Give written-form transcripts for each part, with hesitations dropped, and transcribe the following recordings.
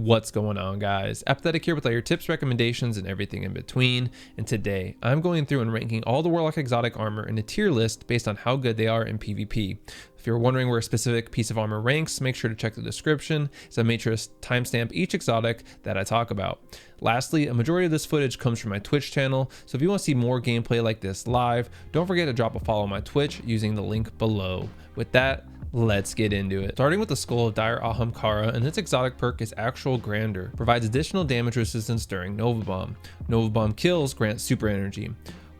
What's going on, guys? Apathettic here with all your tips, recommendations, and everything in between. And today I'm going through and ranking all the Warlock exotic armor in a tier list based on how good they are in PvP. If you're wondering where a specific piece of armor ranks, make sure to check the description, as I made sure to timestamp each exotic that I talk about. Lastly, a majority of this footage comes from my Twitch channel, so if you want to see more gameplay like this live, don't forget to drop a follow on my Twitch using the link below. With that, let's get into it. Starting with the Skull of Dire Ahamkara, and its exotic perk is Actual Grandeur. Provides additional damage resistance during Nova Bomb. Nova Bomb kills grant super energy.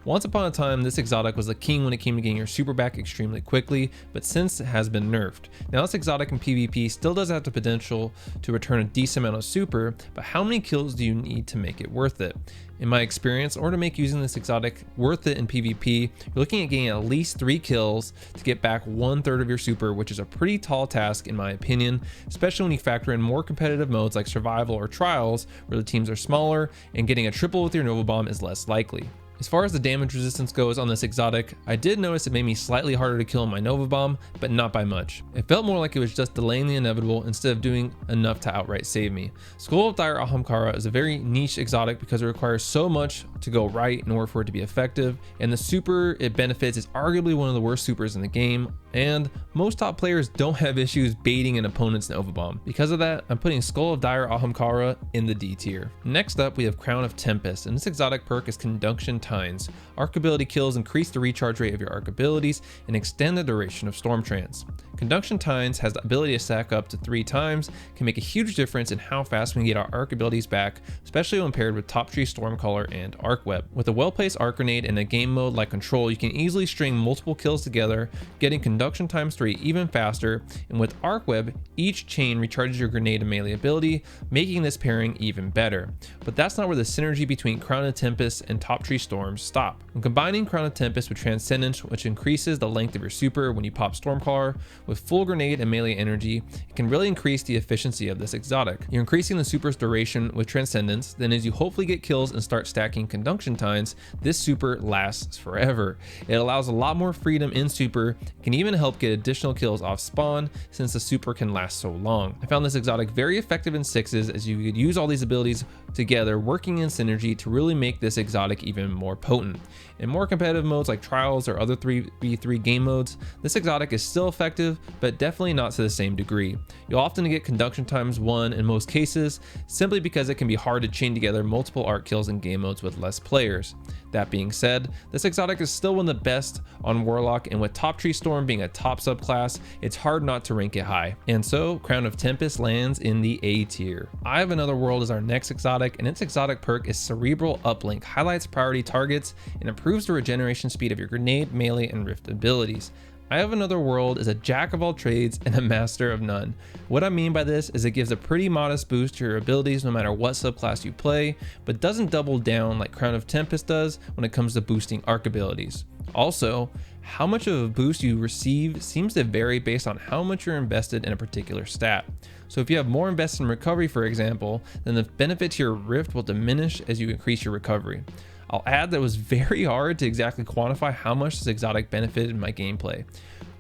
Once upon a time, this exotic was the king when it came to getting your super back extremely quickly, but since it has been nerfed. Now this exotic in PvP still does have the potential to return a decent amount of super, but how many kills do you need to make it worth it? In my experience, in order to make using this exotic worth it in PvP, you're looking at getting at least 3 kills to get back 1/3 of your super, which is a pretty tall task in my opinion, especially when you factor in more competitive modes like survival or trials, where the teams are smaller and getting a triple with your Nova Bomb is less likely. As far as the damage resistance goes on this exotic, I did notice it made me slightly harder to kill in my Nova Bomb, but not by much. It felt more like it was just delaying the inevitable instead of doing enough to outright save me. Skull of Dire Ahamkara is a very niche exotic because it requires so much to go right in order for it to be effective, and the super it benefits is arguably one of the worst supers in the game, and most top players don't have issues baiting an opponent's Nova Bomb. Because of that, I'm putting Skull of Dire Ahamkara in the D tier. Next up, we have Crown of Tempest, and this exotic perk is Conduction Tines. Arc ability kills increase the recharge rate of your arc abilities and extend the duration of Storm Trance. Conduction Tines has the ability to stack up to 3 times, can make a huge difference in how fast we can get our arc abilities back, especially when paired with Top Tree Stormcaller and Arc Web. With a well-placed arc grenade in a game mode like Control, you can easily string multiple kills together, getting Conduction times 3 even faster, and with Arc Web, each chain recharges your grenade and melee ability, making this pairing even better. But that's not where the synergy between Crown of Tempest and Top Tree Storms stop. When combining Crown of Tempest with Transcendence, which increases the length of your super when you pop Stormcaller, with full grenade and melee energy, it can really increase the efficiency of this exotic. You're increasing the super's duration with Transcendence, then as you hopefully get kills and start stacking Conduction Tines, this super lasts forever. It allows a lot more freedom in super, can even help get additional kills off spawn since the super can last so long. I found this exotic very effective in 6s, as you could use all these abilities together working in synergy to really make this exotic even more potent. In more competitive modes like trials or other 3v3 game modes, this exotic is still effective, but definitely not to the same degree. You'll often get Conduction times 1 in most cases, simply because it can be hard to chain together multiple arc kills in game modes with less players. That being said, this exotic is still one of the best on Warlock, and with Top Tree Storm being a top subclass, it's hard not to rank it high. And so, Crown of Tempest lands in the A tier. Eye of Another World is our next exotic, and its exotic perk is Cerebral Uplink, highlights priority targets, and improves the regeneration speed of your grenade, melee, and rift abilities. Eye of Another World is a jack of all trades and a master of none. What I mean by this is it gives a pretty modest boost to your abilities no matter what subclass you play, but doesn't double down like Crown of Tempest does when it comes to boosting arc abilities. Also, how much of a boost you receive seems to vary based on how much you're invested in a particular stat. So if you have more invested in recovery, for example, then the benefit to your rift will diminish as you increase your recovery. I'll add that it was very hard to exactly quantify how much this exotic benefited my gameplay.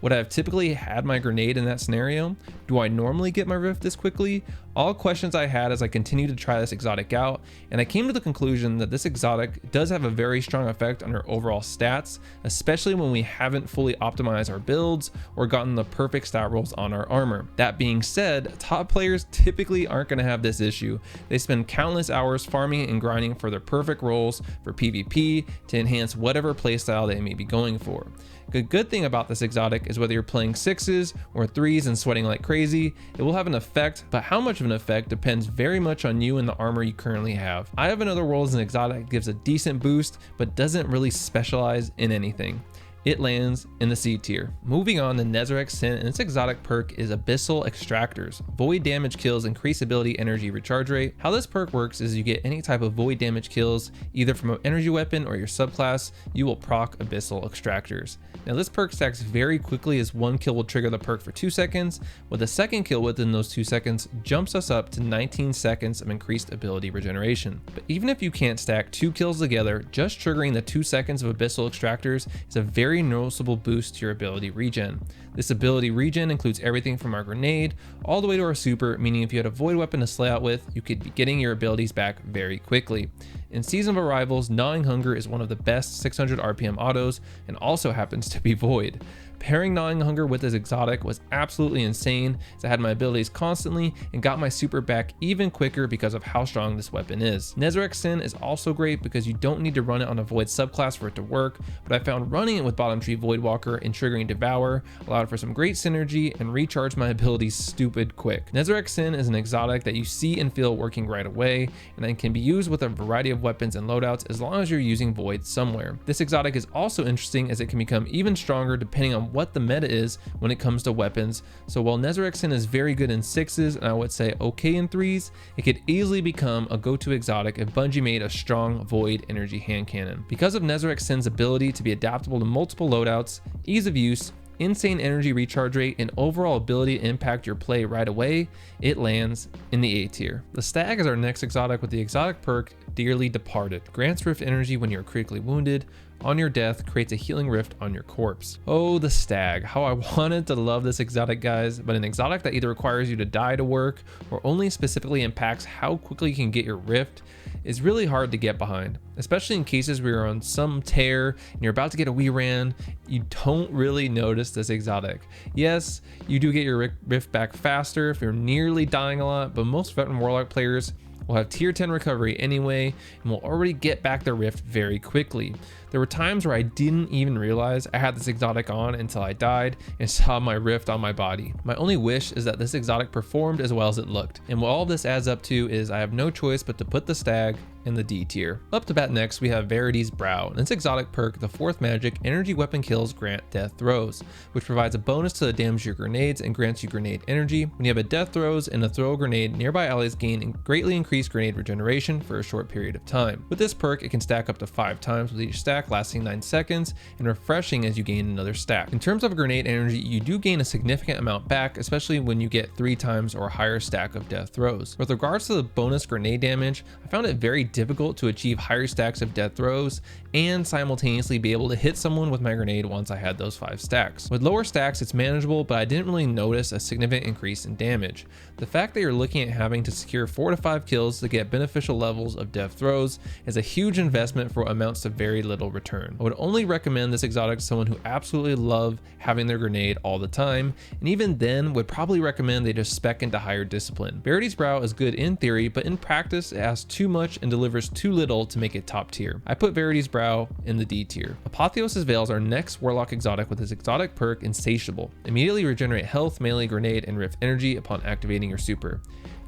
Would I have typically had my grenade in that scenario? Do I normally get my rift this quickly? All questions I had as I continued to try this exotic out, and I came to the conclusion that this exotic does have a very strong effect on our overall stats, especially when we haven't fully optimized our builds or gotten the perfect stat rolls on our armor. That being said, top players typically aren't going to have this issue. They spend countless hours farming and grinding for their perfect rolls for PvP to enhance whatever playstyle they may be going for. The good thing about this exotic is whether you're playing 6s or 3s and sweating like crazy, it will have an effect, but how much of an effect depends very much on you and the armor you currently have. Eye of Another World is an exotic that gives a decent boost, but doesn't really specialize in anything. It lands in the C tier. Moving on to Nezarec Sin, and its exotic perk is Abyssal Extractors. Void damage kills increase ability energy recharge rate. How this perk works is you get any type of void damage kills, either from an energy weapon or your subclass, you will proc Abyssal Extractors. Now this perk stacks very quickly, as 1 kill will trigger the perk for 2 seconds, with a second kill within those 2 seconds jumps us up to 19 seconds of increased ability regeneration. But even if you can't stack 2 kills together, just triggering the 2 seconds of Abyssal Extractors is a very very noticeable boost to your ability regen. This ability regen includes everything from our grenade all the way to our super, meaning if you had a void weapon to slay out with, you could be getting your abilities back very quickly. In Season of Arrivals, Gnawing Hunger is one of the best 600 RPM autos and also happens to be void. Pairing Gnawing Hunger with this exotic was absolutely insane, as I had my abilities constantly and got my super back even quicker because of how strong this weapon is. Nezarec Sin is also great because you don't need to run it on a void subclass for it to work, but I found running it with bottom tree Voidwalker and triggering Devour allowed for some great synergy and recharged my abilities stupid quick. Nezarec Sin is an exotic that you see and feel working right away, and then can be used with a variety of weapons and loadouts as long as you're using void somewhere. This exotic is also interesting as it can become even stronger depending on what the meta is when it comes to weapons. So while Nezarec Sin is very good in 6s and I would say okay in 3s, it could easily become a go-to exotic if Bungie made a strong void energy hand cannon. Because of Nezarec Sin's ability to be adaptable to multiple loadouts, ease of use, insane energy recharge rate, and overall ability to impact your play right away, it lands in the A tier. The Stag is our next exotic with the exotic perk Dearly Departed. Grants rift energy when you're critically wounded. On your death, creates a healing rift on your corpse. Oh, the Stag. How I wanted to love this exotic, guys, but an exotic that either requires you to die to work or only specifically impacts how quickly you can get your rift is really hard to get behind, especially in cases where you're on some tear and you're about to get a wee ran. You don't really notice this exotic. Yes, you do get your rift back faster if you're nearly dying a lot, but most veteran Warlock players will have tier 10 recovery anyway and will already get back their rift very quickly. There were times where I didn't even realize I had this exotic on until I died and saw my rift on my body. My only wish is that this exotic performed as well as it looked, and what all this adds up to is I have no choice but to put the Stag in the D tier. Up to bat next, we have Verity's Brow. In this exotic perk, the 4th magic, energy weapon kills grant death throws, which provides a bonus to the damage of your grenades and grants you grenade energy. When you have a death throws and a throw a grenade, nearby allies gain and greatly increased grenade regeneration for a short period of time. With this perk, it can stack up to 5 times with each stack, lasting 9 seconds and refreshing as you gain another stack. In terms of grenade energy, you do gain a significant amount back, especially when you get 3 times or higher stack of death throws. With regards to the bonus grenade damage, I found it very difficult to achieve higher stacks of death throws and simultaneously be able to hit someone with my grenade once I had those 5 stacks. With lower stacks, it's manageable, but I didn't really notice a significant increase in damage. The fact that you're looking at having to secure 4 to 5 kills to get beneficial levels of death throws is a huge investment for what amounts to very little return. I would only recommend this exotic to someone who absolutely love having their grenade all the time, and even then would probably recommend they just spec into higher discipline. Verity's Brow is good in theory, but in practice it asks too much and delivers too little to make it top tier. I put Verity's Brow in the D tier. Apotheosis Veil is our next Warlock exotic with his exotic perk Insatiable. Immediately regenerate health, melee, grenade, and rift energy upon activating your super.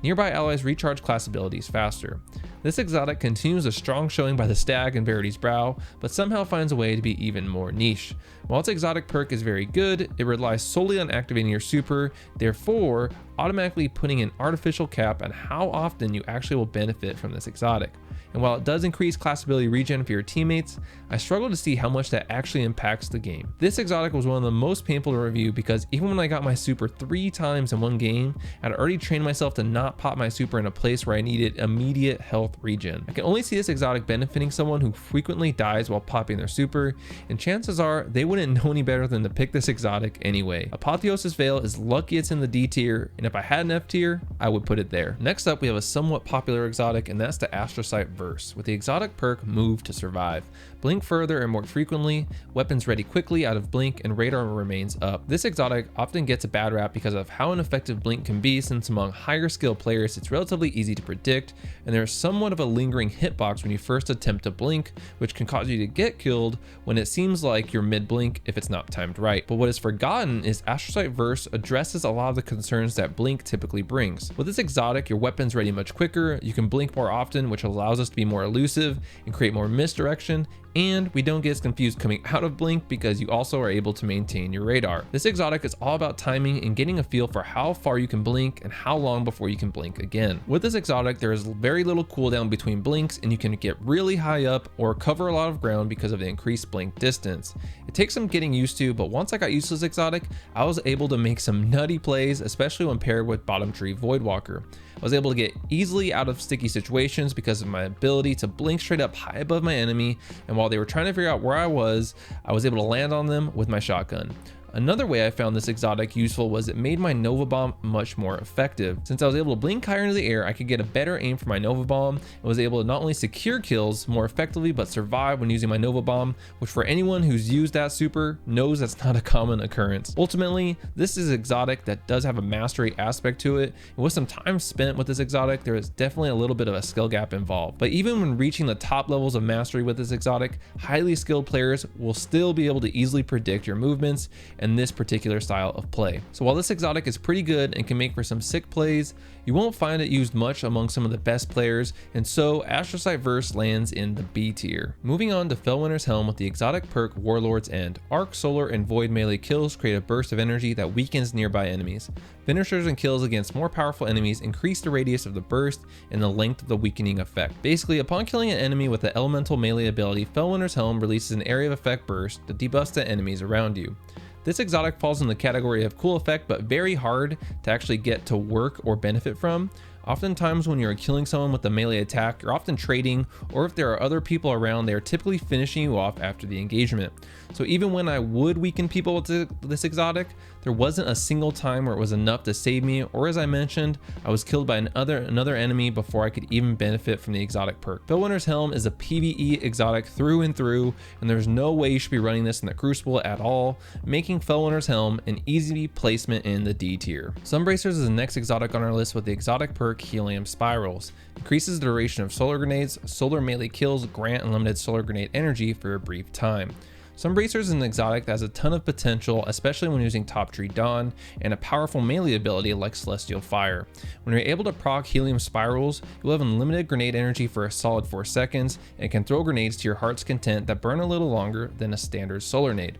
Nearby allies recharge class abilities faster. This exotic continues a strong showing by the Stag and Verity's Brow, but somehow finds a way to be even more niche. While its exotic perk is very good, it relies solely on activating your super, therefore automatically putting an artificial cap on how often you actually will benefit from this exotic. And while it does increase class ability regen for your teammates, I struggle to see how much that actually impacts the game. This exotic was one of the most painful to review because even when I got my super 3 times in one game, I'd already trained myself to not pop my super in a place where I needed immediate health regen. I can only see this exotic benefiting someone who frequently dies while popping their super, and chances are they wouldn't know any better than to pick this exotic anyway. Apotheosis Veil is lucky it's in the D tier, and if I had an F tier, I would put it there. Next up, we have a somewhat popular exotic, and that's the Astrocyte Verse, with the exotic perk Move to Survive. Blink further and more frequently, weapons ready quickly out of blink, and radar remains up. This exotic often gets a bad rap because of how ineffective blink can be, since among higher skill players it's relatively easy to predict, and there's somewhat of a lingering hitbox when you first attempt to blink, which can cause you to get killed when it seems like you're mid blink if it's not timed right. But what is forgotten is Astrocyte Verse addresses a lot of the concerns that blink typically brings. With this exotic, your weapon's ready much quicker, you can blink more often, which allows us to be more elusive and create more misdirection, and we don't get as confused coming out of blink because you also are able to maintain your radar. This exotic is all about timing and getting a feel for how far you can blink and how long before you can blink again. With this exotic, there is very little cooldown between blinks, and you can get really high up or cover a lot of ground because of the increased blink distance. It takes some getting used to, but once I got used to this exotic, I was able to make some nutty plays, especially when paired with bottom tree Voidwalker. I was able to get easily out of sticky situations because of my ability to blink straight up high above my enemy, and while they were trying to figure out where I was able to land on them with my shotgun. Another way I found this exotic useful was it made my Nova Bomb much more effective. Since I was able to blink higher into the air, I could get a better aim for my Nova Bomb and was able to not only secure kills more effectively but survive when using my Nova Bomb, which for anyone who's used that super knows that's not a common occurrence. Ultimately, this is exotic that does have a mastery aspect to it, and with some time spent with this exotic, there is definitely a little bit of a skill gap involved. But even when reaching the top levels of mastery with this exotic, highly skilled players will still be able to easily predict your movements and this particular style of play. So while this exotic is pretty good and can make for some sick plays, you won't find it used much among some of the best players, and so Astrocyte Verse lands in the B tier. Moving on to Felwinter's Helm with the exotic perk Warlord's End. Arc, Solar, and Void melee kills create a burst of energy that weakens nearby enemies. Finishers and kills against more powerful enemies increase the radius of the burst and the length of the weakening effect. Basically, upon killing an enemy with the elemental melee ability, Felwinter's Helm releases an area of effect burst that debuffs the enemies around you. This exotic falls in the category of cool effect, but very hard to actually get to work or benefit from. Oftentimes when you're killing someone with a melee attack, you're often trading, or if there are other people around, they are typically finishing you off after the engagement. So even when I would weaken people with this exotic, there wasn't a single time where it was enough to save me, or as I mentioned, I was killed by another enemy before I could even benefit from the exotic perk. Felwinter's Helm is a PvE exotic through and through, and there's no way you should be running this in the Crucible at all, making Felwinter's Helm an easy placement in the D tier. Sunbracers is the next exotic on our list with the exotic perk Helium Spirals. Increases the duration of solar grenades, solar melee kills grant unlimited solar grenade energy for a brief time. Sunbracers is an exotic that has a ton of potential, especially when using Top Tree Dawn and a powerful melee ability like Celestial Fire. When you're able to proc Helium Spirals, you'll have unlimited grenade energy for a solid 4 seconds and can throw grenades to your heart's content that burn a little longer than a standard solar nade.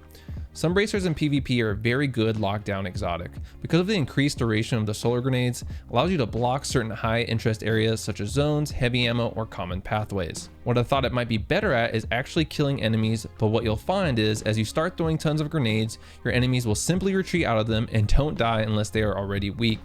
Sunbracers in PvP are a very good lockdown exotic. Because of the increased duration of the solar grenades, allows you to block certain high interest areas such as zones, heavy ammo, or common pathways. What I thought it might be better at is actually killing enemies, but what you'll find is as you start throwing tons of grenades, your enemies will simply retreat out of them and don't die unless they are already weak.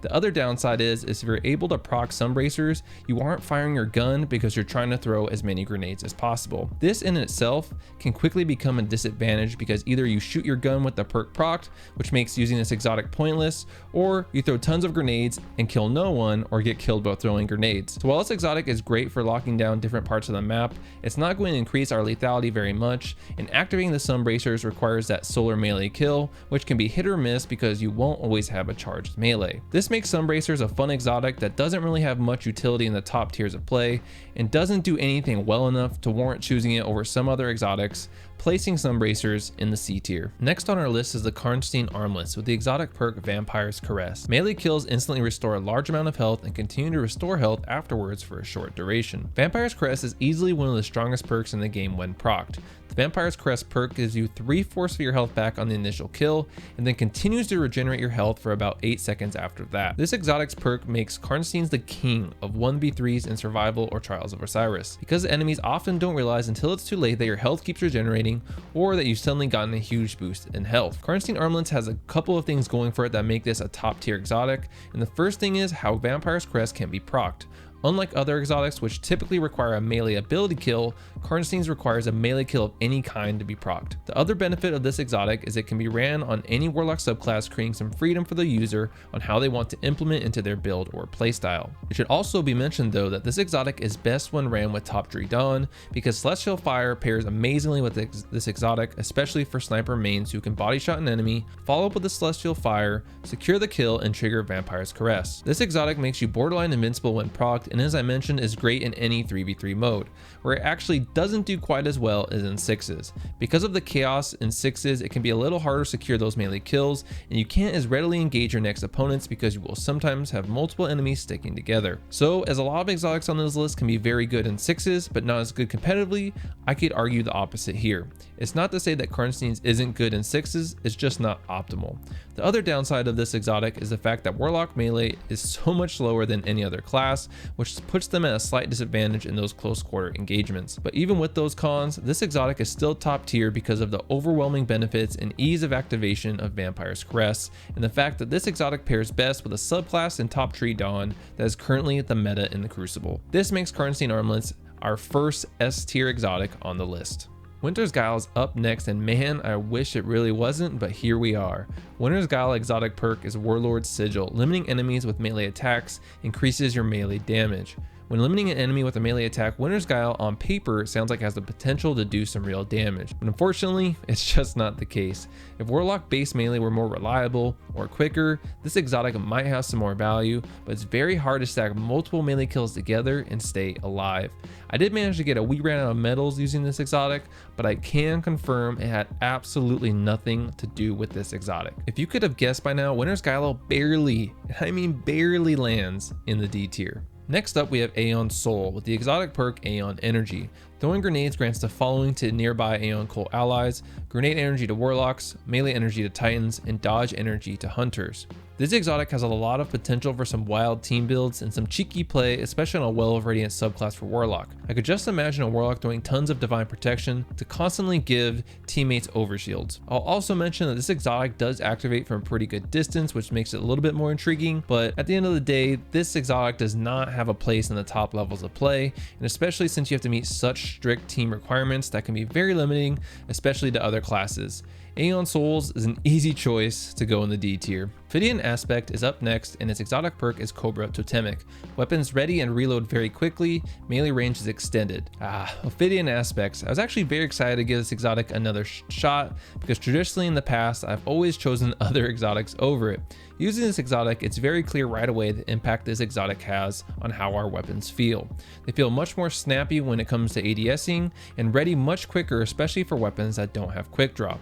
The other downside is if you're able to proc Sunbracers, you aren't firing your gun because you're trying to throw as many grenades as possible. This in itself can quickly become a disadvantage because either you shoot your gun with the perk procced, which makes using this exotic pointless, or you throw tons of grenades and kill no one or get killed by throwing grenades. So while this exotic is great for locking down different parts of the map, it's not going to increase our lethality very much, and activating the Sunbracers requires that solar melee kill, which can be hit or miss because you won't always have a charged melee. This makes Sunbracers a fun exotic that doesn't really have much utility in the top tiers of play and doesn't do anything well enough to warrant choosing it over some other exotics, placing Sunbracers in the C tier. Next on our list is the Karnstein Armlets with the exotic perk Vampire's Caress. Melee kills instantly restore a large amount of health and continue to restore health afterwards for a short duration. Vampire's Caress is easily one of the strongest perks in the game when procced. The Vampire's Caress perk gives you 3/4 of your health back on the initial kill and then continues to regenerate your health for about 8 seconds after that. This exotic's perk makes Karnsteins the king of 1v3s in survival or Trials of Osiris, because the enemies often don't realize until it's too late that your health keeps regenerating or that you've suddenly gotten a huge boost in health. Karnstein Armlets has a couple of things going for it that make this a top tier exotic, and the first thing is how Vampire's Caress can be procced. Unlike other exotics which typically require a melee ability kill, Karnstein's requires a melee kill of any kind to be procced. The other benefit of this exotic is it can be ran on any Warlock subclass, creating some freedom for the user on how they want to implement into their build or playstyle. It should also be mentioned though that this exotic is best when ran with Top Tree Dawn because Celestial Fire pairs amazingly with this exotic, especially for sniper mains who can body shot an enemy, follow up with the Celestial Fire, secure the kill, and trigger Vampire's Caress. This exotic makes you borderline invincible when procced, and as I mentioned is great in any 3v3 mode, where it actually doesn't do quite as well as in 6s. Because of the chaos in 6s, it can be a little harder to secure those melee kills, and you can't as readily engage your next opponents because you will sometimes have multiple enemies sticking together. So as a lot of exotics on this list can be very good in 6s, but not as good competitively, I could argue the opposite here. It's not to say that Karnstein's isn't good in 6s, it's just not optimal. The other downside of this exotic is the fact that Warlock melee is so much slower than any other class, which puts them at a slight disadvantage in those close quarter engagements. But even with those cons, this exotic is still top tier because of the overwhelming benefits and ease of activation of Vampire's Caress, and the fact that this exotic pairs best with a subclass in Top Tree Dawn that is currently the meta in the Crucible. This makes Karnstein Armlets our first S tier exotic on the list. Winter's Guile is up next, and man, I wish it really wasn't, but here we are. Winter's Guile exotic perk is Warlord's Sigil. Limiting enemies with melee attacks increases your melee damage. When limiting an enemy with a melee attack, Winter's Guile on paper sounds like it has the potential to do some real damage, but unfortunately, it's just not the case. If Warlock base melee were more reliable or quicker, this exotic might have some more value, but it's very hard to stack multiple melee kills together and stay alive. I did manage to get a wee round of medals using this exotic, but I can confirm it had absolutely nothing to do with this exotic. If you could have guessed by now, Winter's Guile barely lands in the D tier. Next up, we have Aeon Soul with the exotic perk Aeon Energy. Throwing grenades grants the following to nearby Aeon Cult allies: grenade energy to warlocks, melee energy to titans, and dodge energy to hunters. This exotic has a lot of potential for some wild team builds and some cheeky play, especially on a Well of Radiance subclass for Warlock. I could just imagine a Warlock throwing tons of Divine Protection to constantly give teammates overshields. I'll also mention that this exotic does activate from a pretty good distance, which makes it a little bit more intriguing, but at the end of the day, this exotic does not have a place in the top levels of play, and especially since you have to meet such strict team requirements that can be very limiting, especially to other classes. Aeon Souls is an easy choice to go in the D tier. Ophidian Aspect is up next, and its exotic perk is Cobra Totemic. Weapons ready and reload very quickly, melee range is extended. Ophidian Aspects. I was actually very excited to give this exotic another shot because traditionally in the past I've always chosen other exotics over it. Using this exotic, it's very clear right away the impact this exotic has on how our weapons feel. They feel much more snappy when it comes to ADSing and ready much quicker, especially for weapons that don't have quick draw.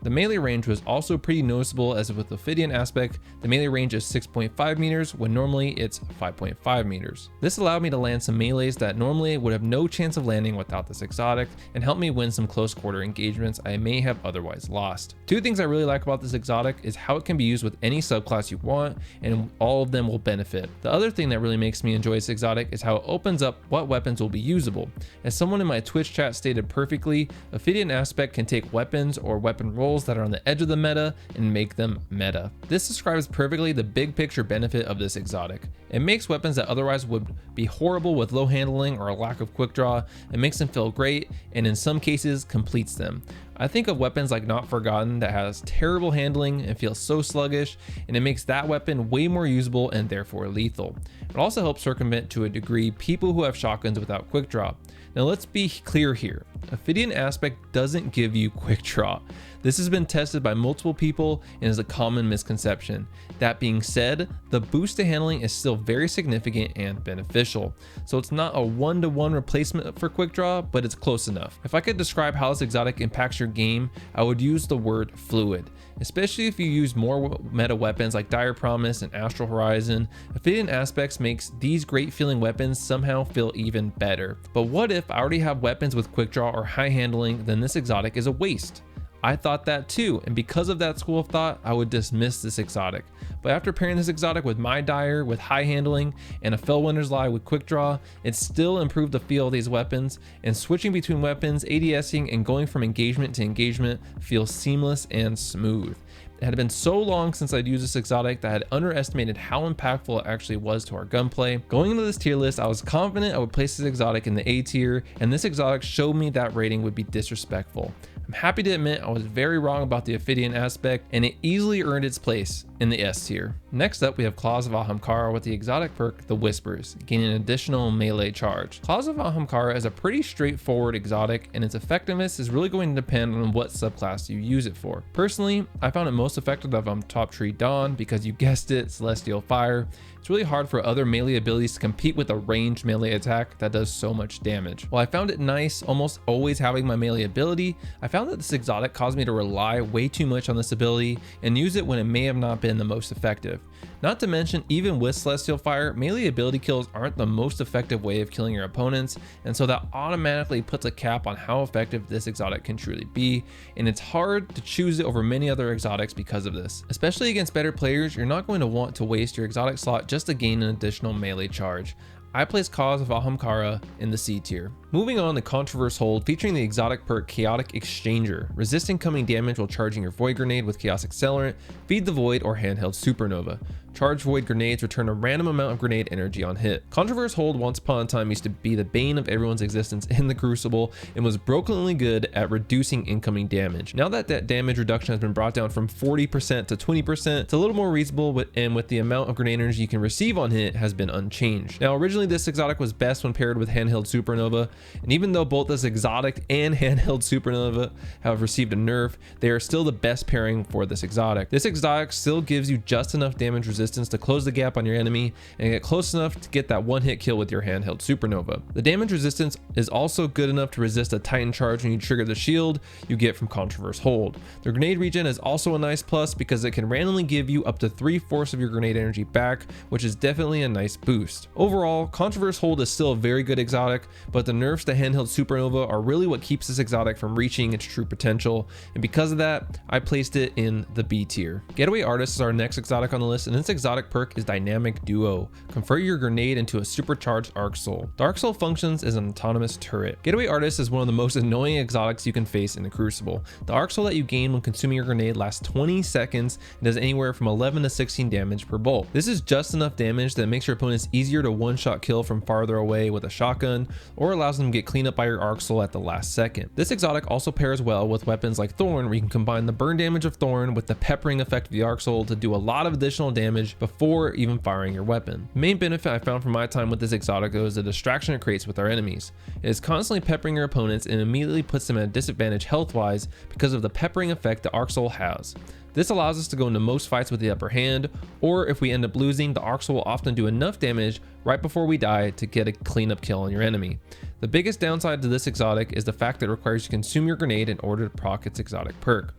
The melee range was also pretty noticeable, as with Ophidian Aspect, the melee range is 6.5 meters when normally it's 5.5 meters. This allowed me to land some melees that normally would have no chance of landing without this exotic, and helped me win some close quarter engagements I may have otherwise lost. Two things I really like about this exotic is how it can be used with any subclass you want, and all of them will benefit. The other thing that really makes me enjoy this exotic is how it opens up what weapons will be usable. As someone in my Twitch chat stated perfectly, Ophidian Aspect can take weapons or weapon rolls that are on the edge of the meta and make them meta. This describes perfectly the big picture benefit of this exotic. It makes weapons that otherwise would be horrible with low handling or a lack of quick draw, it makes them feel great, and in some cases completes them. I think of weapons like Not Forgotten that has terrible handling and feels so sluggish, and it makes that weapon way more usable and therefore lethal. It also helps circumvent to a degree people who have shotguns without quick draw. Now let's be clear here, Ophidian Aspect doesn't give you quick draw. This has been tested by multiple people and is a common misconception. That being said, the boost to handling is still very significant and beneficial. So it's not a one-to-one replacement for quick draw, but it's close enough. If I could describe how this exotic impacts your game, I would use the word fluid. Especially if you use more meta weapons like Dire Promise and Astral Horizon, Ophidian Aspects makes these great feeling weapons somehow feel even better. But what if I already have weapons with quick draw or high handling, then this exotic is a waste. I thought that too, and because of that school of thought, I would dismiss this exotic. But after pairing this exotic with my Dire with high handling and a Felwinter's Lie with quick draw, it still improved the feel of these weapons, and switching between weapons, ADSing, and going from engagement to engagement feels seamless and smooth. It had been so long since I'd used this exotic that I had underestimated how impactful it actually was to our gunplay. Going into this tier list, I was confident I would place this exotic in the A tier, and this exotic showed me that rating would be disrespectful. I'm happy to admit I was very wrong about the Ophidian Aspect, and it easily earned its place in the S tier. Next up, we have Claws of Ahamkara with the exotic perk The Whispers, gaining an additional melee charge. Claws of Ahamkara is a pretty straightforward exotic, and its effectiveness is really going to depend on what subclass you use it for. Personally, I found it most effective on Top Tree Dawn because, you guessed it, Celestial Fire. It's really hard for other melee abilities to compete with a ranged melee attack that does so much damage. While I found it nice almost always having my melee ability, I found that this exotic caused me to rely way too much on this ability and use it when it may have not been the most effective. Not to mention, even with Celestial Fire, melee ability kills aren't the most effective way of killing your opponents, and so that automatically puts a cap on how effective this exotic can truly be, and it's hard to choose it over many other exotics because of this. Especially against better players, you're not going to want to waste your exotic slot just to gain an additional melee charge. I place Cause of Ahamkara in the C tier. Moving on to Controverse Hold, featuring the exotic perk Chaotic Exchanger. Resist incoming damage while charging your Void Grenade with Chaos Accelerant, Feed the Void, or Handheld Supernova. Charged Void Grenades return a random amount of grenade energy on hit. Controverse Hold once upon a time used to be the bane of everyone's existence in the Crucible and was brokenly good at reducing incoming damage. Now that damage reduction has been brought down from 40% to 20%, it's a little more reasonable, and with the amount of grenade energy you can receive on hit has been unchanged. Now originally this exotic was best when paired with Handheld Supernova, and even though both this exotic and Handheld Supernova have received a nerf, they are still the best pairing for this exotic. This exotic still gives you just enough damage resistance to close the gap on your enemy and get close enough to get that one hit kill with your Handheld Supernova. The damage resistance is also good enough to resist a Titan charge when you trigger the shield you get from Controverse Hold. The grenade regen is also a nice plus because it can randomly give you up to 3/4 of your grenade energy back, which is definitely a nice boost. Overall, Controverse Hold is still a very good exotic, but the nerfs to Handheld Supernova are really what keeps this exotic from reaching its true potential, and because of that, I placed it in the B tier. Getaway Artist is our next exotic on the list, and this exotic perk is Dynamic Duo. Convert your grenade into a supercharged Arc Soul. The Arc Soul functions as an autonomous turret. Getaway Artist is one of the most annoying exotics you can face in the Crucible. The Arc Soul that you gain when consuming your grenade lasts 20 seconds and does anywhere from 11 to 16 damage per bolt. This is just enough damage that makes your opponents easier to one-shot kill from farther away with a shotgun, or allows them to get cleaned up by your Arc Soul at the last second. This exotic also pairs well with weapons like Thorn, where you can combine the burn damage of Thorn with the peppering effect of the Arc Soul to do a lot of additional damage before even firing your weapon. The main benefit I found from my time with this exotic is the distraction it creates with our enemies. It is constantly peppering your opponents and immediately puts them at a disadvantage health-wise because of the peppering effect the Arc Soul has. This allows us to go into most fights with the upper hand, or if we end up losing, the Arc Soul will often do enough damage right before we die to get a cleanup kill on your enemy. The biggest downside to this exotic is the fact that it requires you to consume your grenade in order to proc its exotic perk.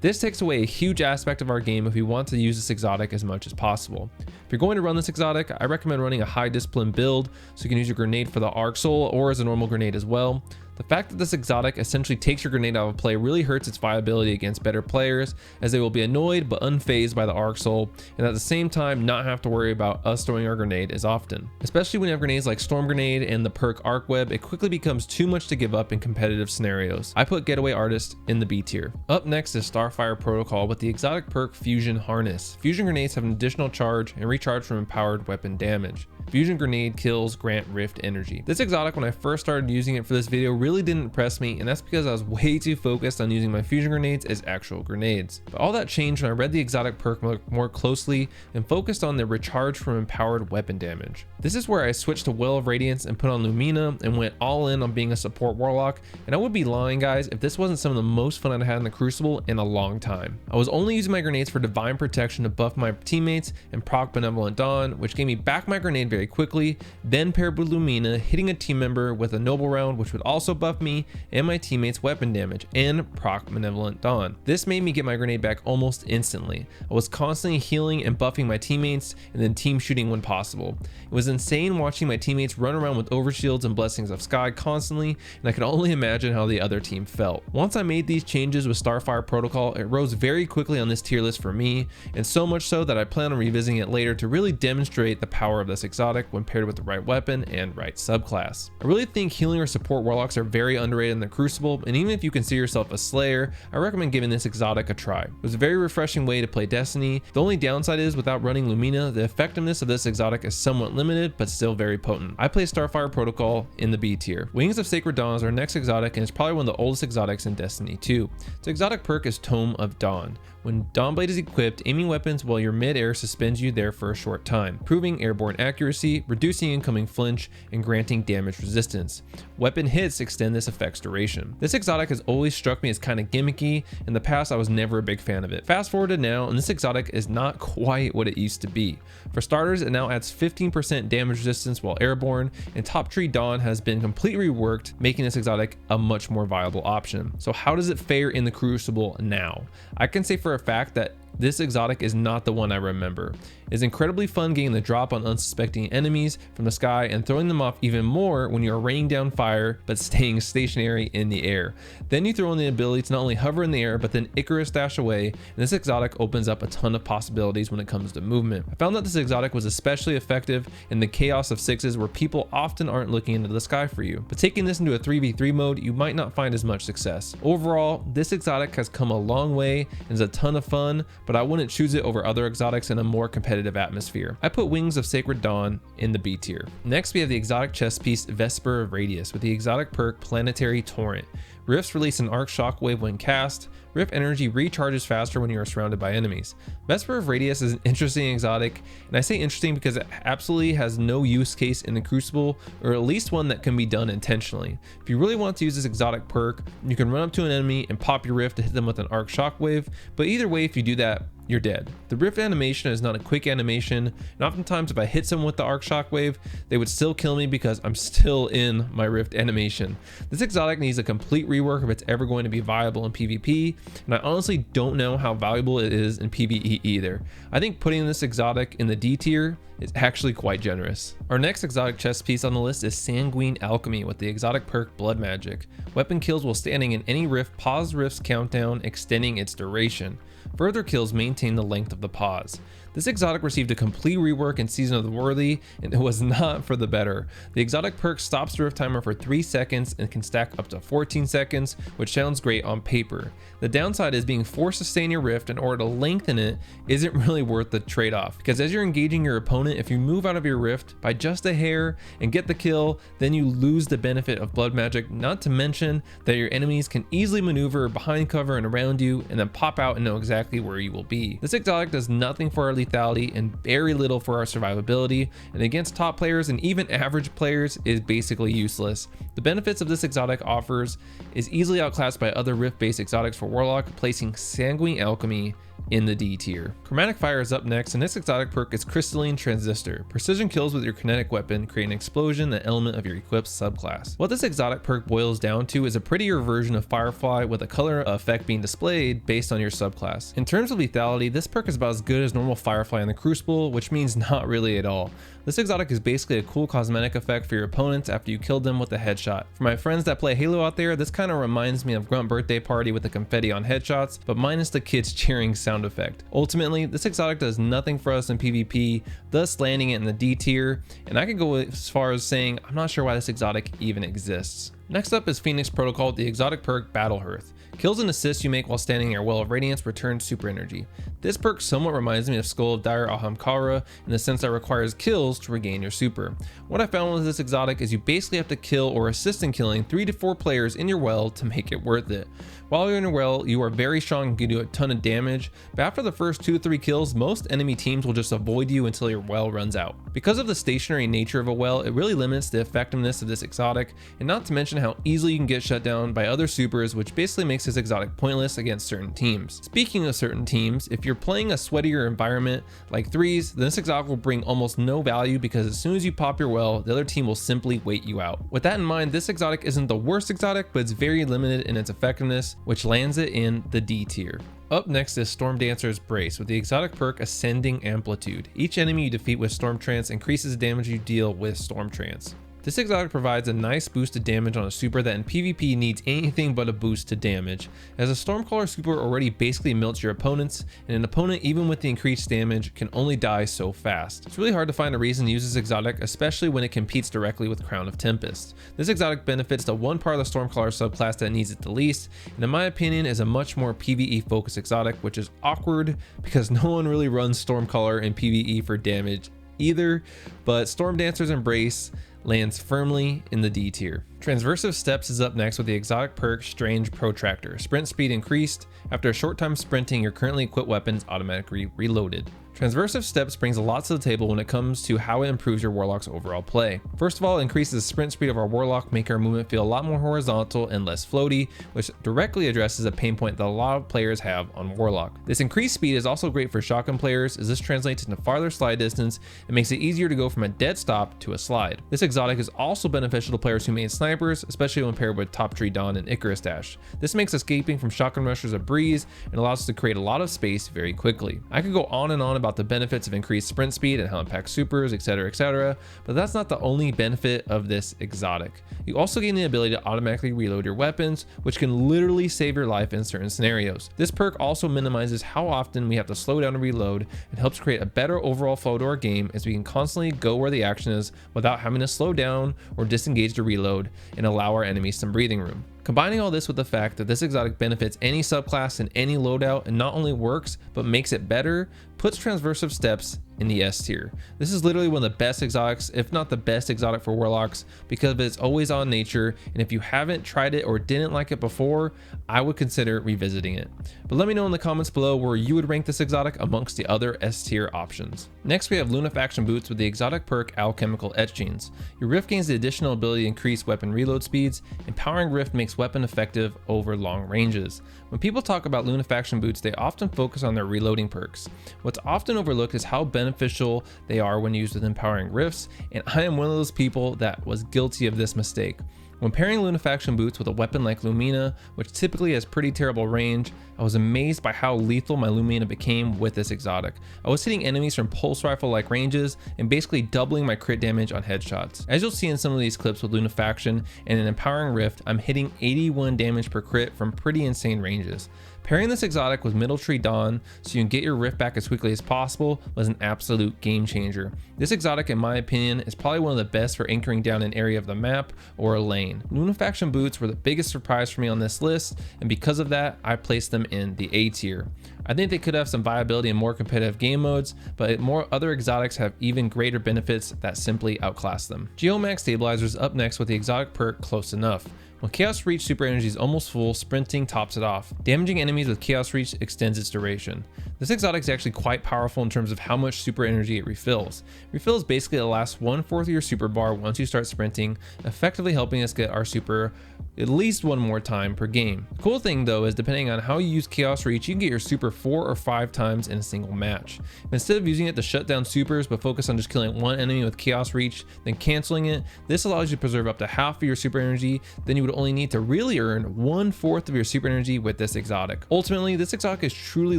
This takes away a huge aspect of our game if we want to use this exotic as much as possible. If you're going to run this exotic, I recommend running a high discipline build so you can use your grenade for the Arc Soul or as a normal grenade as well. The fact that this exotic essentially takes your grenade out of play really hurts its viability against better players, as they will be annoyed but unfazed by the Arc Soul, and at the same time not have to worry about us throwing our grenade as often. Especially when you have grenades like Storm Grenade and the perk Arc Web, it quickly becomes too much to give up in competitive scenarios. I put Getaway Artist in the B tier. Up next is Starfire Protocol with the exotic perk Fusion Harness. Fusion grenades have an additional charge and recharge from empowered weapon damage. Fusion grenade kills grant rift energy. This exotic, when I first started using it for this video, really didn't impress me, and that's because I was way too focused on using my fusion grenades as actual grenades. But all that changed when I read the exotic perk more closely and focused on the recharge from empowered weapon damage. This is where I switched to Well of Radiance and put on Lumina and went all in on being a support warlock, and I would be lying guys if this wasn't some of the most fun I had in the Crucible in a long time. I was only using my grenades for divine protection to buff my teammates and proc Benevolent Dawn, which gave me back my grenade very quickly, then paired with Lumina, hitting a team member with a noble round which would also buff me and my teammates weapon damage and proc Benevolent Dawn. This made me get my grenade back almost instantly. I was constantly healing and buffing my teammates and then team shooting when possible. It was insane watching my teammates run around with overshields and Blessings of Sky constantly, and I could only imagine how the other team felt. Once I made these changes with Starfire Protocol, it rose very quickly on this tier list for me, and so much so that I plan on revisiting it later to really demonstrate the power of this exotic when paired with the right weapon and right subclass. I really think healing or support warlocks are very underrated in the Crucible, and even if you consider yourself a Slayer, I recommend giving this exotic a try. It was a very refreshing way to play Destiny. The only downside is without running Lumina, the effectiveness of this exotic is somewhat limited, but still very potent. I play Starfire Protocol in the B tier. Wings of Sacred Dawn is our next exotic, and it's probably one of the oldest exotics in Destiny 2. Its exotic perk is Tome of Dawn. When Dawnblade is equipped, aiming weapons while you're mid-air suspends you there for a short time, improving airborne accuracy, reducing incoming flinch, and granting damage resistance. Weapon hits extend this effect's duration. This exotic has always struck me as kind of gimmicky. In the past, I was never a big fan of it. Fast forward to now, and this exotic is not quite what it used to be. For starters, it now adds 15% damage resistance while airborne, and Top Tree Dawn has been completely reworked, making this exotic a much more viable option. So how does it fare in the Crucible now? I can say for a fact that this exotic is not the one I remember. It's incredibly fun getting the drop on unsuspecting enemies from the sky and throwing them off even more when you're raining down fire but staying stationary in the air. Then you throw in the ability to not only hover in the air but then Icarus dash away, and this exotic opens up a ton of possibilities when it comes to movement. I found that this exotic was especially effective in the chaos of 6s where people often aren't looking into the sky for you, but taking this into a 3v3 mode you might not find as much success. Overall, this exotic has come a long way and is a ton of fun, but I wouldn't choose it over other exotics in a more competitive atmosphere. I put Wings of Sacred Dawn in the B tier. Next we have the exotic chest piece Vesper of Radius with the exotic perk Planetary Torrent. Rifts release an arc shockwave when cast. Rift energy recharges faster when you are surrounded by enemies. Vesper of Radius is an interesting exotic, and I say interesting because it absolutely has no use case in the Crucible, or at least one that can be done intentionally. If you really want to use this exotic perk, you can run up to an enemy and pop your rift to hit them with an arc shockwave, but either way, if you do that, you're dead. The rift animation is not a quick animation, and oftentimes if I hit someone with the arc shockwave, they would still kill me because I'm still in my rift animation. This exotic needs a complete rework if it's ever going to be viable in PvP, and I honestly don't know how valuable it is in PvE either. I think putting this exotic in the D tier is actually quite generous. Our next exotic chest piece on the list is Sanguine Alchemy with the exotic perk Blood Magic. Weapon kills while standing in any rift pause rift's countdown, extending its duration. Further kills maintain the length of the pause. This exotic received a complete rework in Season of the Worthy, and it was not for the better. The exotic perk stops the rift timer for 3 seconds and can stack up to 14 seconds, which sounds great on paper. The downside is being forced to stay in your rift in order to lengthen it isn't really worth the trade-off, because as you're engaging your opponent, if you move out of your rift by just a hair and get the kill, then you lose the benefit of Blood Magic, not to mention that your enemies can easily maneuver behind cover and around you and then pop out and know exactly where you will be. This exotic does nothing for our lethality and very little for our survivability, and against top players and even average players is basically useless. The benefits of this exotic offers is easily outclassed by other rift based exotics for Warlock, placing Sanguine Alchemy in the D tier. Chromatic Fire is up next, and this exotic perk is Crystalline Transistor. Precision kills with your kinetic weapon create an explosion, the element of your equipped subclass. What this exotic perk boils down to is a prettier version of Firefly with a color effect being displayed based on your subclass. In terms of lethality, this perk is about as good as normal Firefly in the Crucible, which means not really at all. This exotic is basically a cool cosmetic effect for your opponents after you killed them with a headshot. For my friends that play Halo out there, this kind of reminds me of Grunt Birthday Party with the confetti on headshots, but minus the kids cheering sound effect. Ultimately, this exotic does nothing for us in PvP, thus landing it in the D tier, and I could go as far as saying I'm not sure why this exotic even exists. Next up is Pheonix Protocol, the exotic perk Battle Hearth. Kills and assists you make while standing in your Well of Radiance return super energy. This perk somewhat reminds me of Skull of Dire Ahamkara in the sense that it requires kills to regain your super. What I found with this exotic is you basically have to kill or assist in killing 3 to 4 players in your well to make it worth it. While you're in your well, you are very strong and can do a ton of damage, but after the first 2 to 3 kills, most enemy teams will just avoid you until your well runs out. Because of the stationary nature of a well, it really limits the effectiveness of this exotic, and not to mention how easily you can get shut down by other supers, which basically makes this exotic pointless against certain teams. Speaking of certain teams, if you're playing a sweatier environment like 3s, then this exotic will bring almost no value because as soon as you pop your well, the other team will simply wait you out. With that in mind, this exotic isn't the worst exotic, but it's very limited in its effectiveness, which lands it in the D tier. Up next is Stormdancer's Brace with the exotic perk Ascending Amplitude. Each enemy you defeat with Storm Trance increases the damage you deal with Storm Trance. This exotic provides a nice boost to damage on a super that in PvP needs anything but a boost to damage, as a Stormcaller super already basically melts your opponents, and an opponent even with the increased damage can only die so fast. It's really hard to find a reason to use this exotic, especially when it competes directly with Crown of Tempest. This exotic benefits the one part of the Stormcaller subclass that needs it the least, and in my opinion is a much more PvE focused exotic, which is awkward because no one really runs Stormcaller in PvE for damage either, but Stormdancer's Embrace lands firmly in the D tier. Transversive Steps is up next with the exotic perk Strange Protractor. Sprint speed increased. After a short time sprinting, your currently equipped weapons automatically reloaded. Transversive Steps brings a lot to the table when it comes to how it improves your Warlock's overall play. First of all, it increases the sprint speed of our Warlock, making our movement feel a lot more horizontal and less floaty, which directly addresses a pain point that a lot of players have on Warlock. This increased speed is also great for shotgun players, as this translates into farther slide distance and makes it easier to go from a dead stop to a slide. This exotic is also beneficial to players who main snipers, especially when paired with Top Tree Dawn and Icarus Dash. This makes escaping from shotgun rushers a breeze and allows us to create a lot of space very quickly. I could go on and on about the benefits of increased sprint speed and how it impacts supers, etc, but that's not the only benefit of this exotic. You also gain the ability to automatically reload your weapons, which can literally save your life in certain scenarios. This perk also minimizes how often we have to slow down and reload, and helps create a better overall flow to our game, as we can constantly go where the action is without having to slow down or disengage to reload, and allow our enemies some breathing room. Combining all this with the fact that this exotic benefits any subclass and any loadout, and not only works but makes it better, puts Transversive Steps in the S tier. This is literally one of the best exotics, if not the best exotic for Warlocks, because of its always on nature, and if you haven't tried it or didn't like it before, I would consider revisiting it. But let me know in the comments below where you would rank this exotic amongst the other S tier options. Next we have Lunafaction Boots with the exotic perk Alchemical Etchings. Your Rift gains the additional ability to increase weapon reload speeds. Empowering Rift makes weapon effective over long ranges. When people talk about Lunafaction Boots, they often focus on their reloading perks. What's often overlooked is how beneficial they are when used with Empowering Rifts, and I am one of those people that was guilty of this mistake. When pairing Lunafaction Boots with a weapon like Lumina, which typically has pretty terrible range, I was amazed by how lethal my Lumina became with this exotic. I was hitting enemies from pulse rifle like ranges and basically doubling my crit damage on headshots. As you'll see in some of these clips with Lunafaction and an Empowering Rift, I'm hitting 81 damage per crit from pretty insane ranges. Pairing this exotic with Middle Tree Dawn so you can get your Rift back as quickly as possible was an absolute game changer. This exotic, in my opinion, is probably one of the best for anchoring down an area of the map or a lane. Lunafaction Boots were the biggest surprise for me on this list, and because of that, I placed them in the A tier. I think they could have some viability in more competitive game modes, but more other exotics have even greater benefits that simply outclass them. Geomag Stabilizers up next with the exotic perk Close Enough. When Chaos Reach super energy is almost full, sprinting tops it off. Damaging enemies with Chaos Reach extends its duration. This exotic is actually quite powerful in terms of how much super energy it refills. Refills basically the last 1/4 of your super bar once you start sprinting, effectively helping us get our super at least one more time per game. The cool thing though is depending on how you use Chaos Reach, you can get your super 4 or 5 times in a single match. Instead of using it to shut down supers but focus on just killing one enemy with Chaos Reach, then canceling it, this allows you to preserve up to half of your super energy. Then you would only need to really earn 1/4 of your super energy with this exotic. Ultimately, this exotic is truly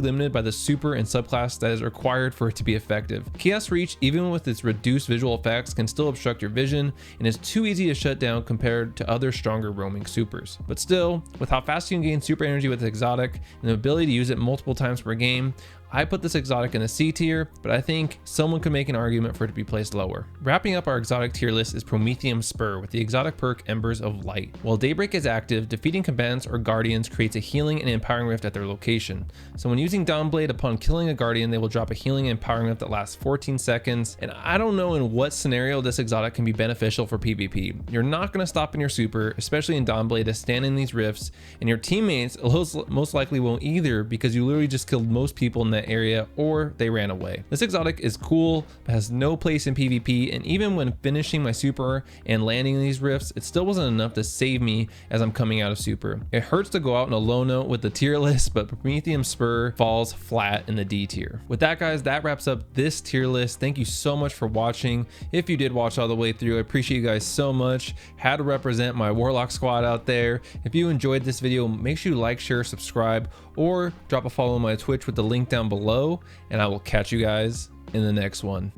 limited by the super and subclass that is required for it to be effective. Chaos Reach, even with its reduced visual effects, can still obstruct your vision and is too easy to shut down compared to other stronger roaming supers. But still, with how fast you can gain super energy with exotic and the ability to use it multiple times per game, I put this exotic in a C tier, but I think someone could make an argument for it to be placed lower. Wrapping up our exotic tier list is Promethium Spur with the exotic perk Embers of Light. While Daybreak is active, defeating combatants or guardians creates a healing and empowering rift at their location. So when using Downblade, upon killing a guardian, they will drop a healing and empowering rift that lasts 14 seconds. And I don't know in what scenario this exotic can be beneficial for PvP. You're not going to stop in your super, especially in Downblade, to stand in these rifts, and your teammates most likely won't either, because you literally just killed most people in that area or they ran away. This exotic is cool but has no place in PvP, and even when finishing my super and landing in these rifts, it still wasn't enough to save me as I'm coming out of super. It hurts to go out on a low note with the tier list, but Promethium Spur falls flat in the D tier. With that guys, that wraps up this tier list. Thank you so much for watching. If you did watch all the way through, I appreciate you guys so much. Had to represent my Warlock squad out there. If you enjoyed this video, make sure you like, share, subscribe, or drop a follow on my Twitch with the link down below, and I will catch you guys in the next one.